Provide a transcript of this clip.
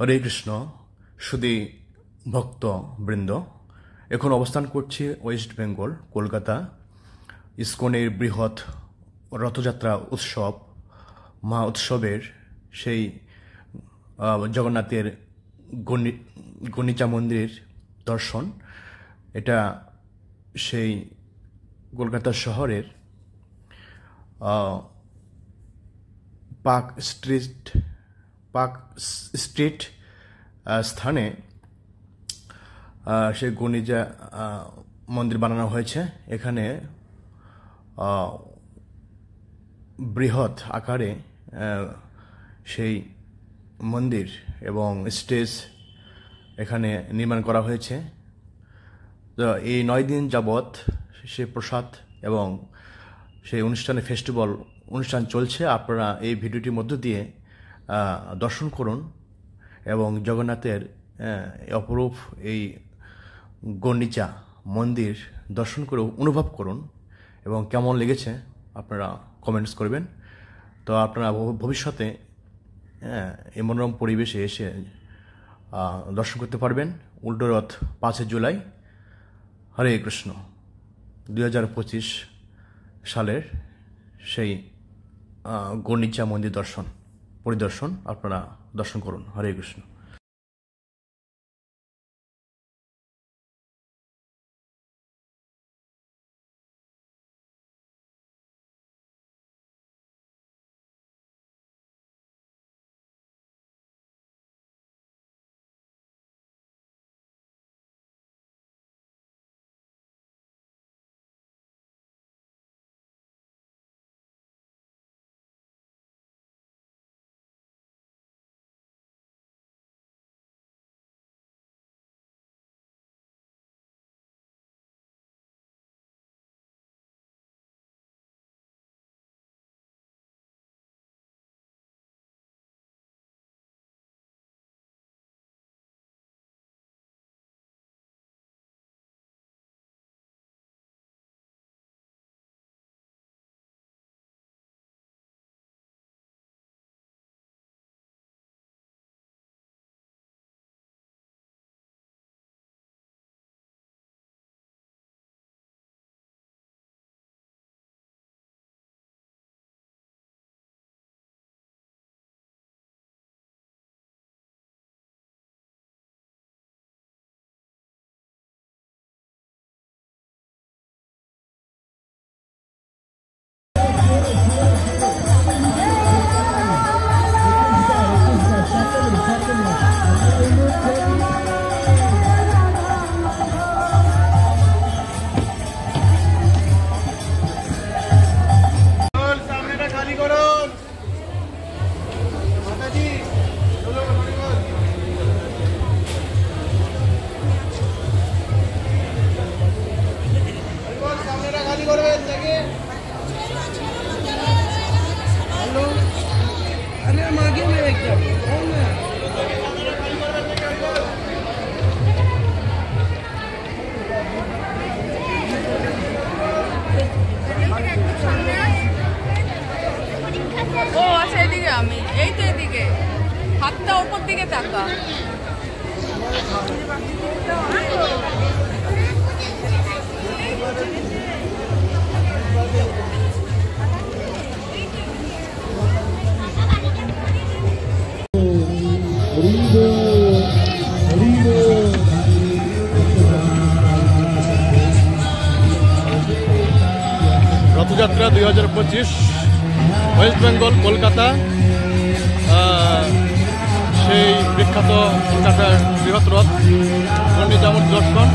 হরে কৃষ্ণ সুধী ভক্ত বৃন্দ, এখন অবস্থান করছি ওয়েস্ট বেঙ্গল কলকাতা ইসকনের বৃহৎ রথযাত্রা উৎসব মহা উৎসবের সেই জগন্নাথের গণিচা মন্দির দর্শন। এটা সেই কলকাতা শহরের পার্ক স্ট্রিট স্থানে সেই গণিচা মন্দির বানানো হয়েছে। এখানে বৃহৎ আকারে সেই মন্দির এবং স্টেজ এখানে নির্মাণ করা হয়েছে। তো এই 9 দিন যাবৎ সে প্রসাদ এবং সেই অনুষ্ঠানে ফেস্টিভ্যাল অনুষ্ঠান চলছে। আপনারা এই ভিডিওটির মধ্য দিয়ে দর্শন করুন এবং জগন্নাথের অপরূপ এই গণিচা মন্দির দর্শন করে অনুভব করুন এবং কেমন লেগেছে আপনারা কমেন্টস করবেন। তো আপনারা ভবিষ্যতে এই মনোরম পরিবেশে এসে দর্শন করতে পারবেন। উল্টো রথ 5 জুলাই। হরে কৃষ্ণ। 2025 সালের সেই গণিচা মন্দির পরিদর্শন আপনারা দর্শন করুন। হরে কৃষ্ণ। ও আচ্ছা, এদিকে আমি এই তো এদিকে হাতটা ওপর দিকে তাকা। রথযাত্রা 2025 ওয়েস্ট বেঙ্গল কলকাতা সেই বিখ্যাত কলকাতার বৃহৎ রথ গণিচা মন্দির দর্শন।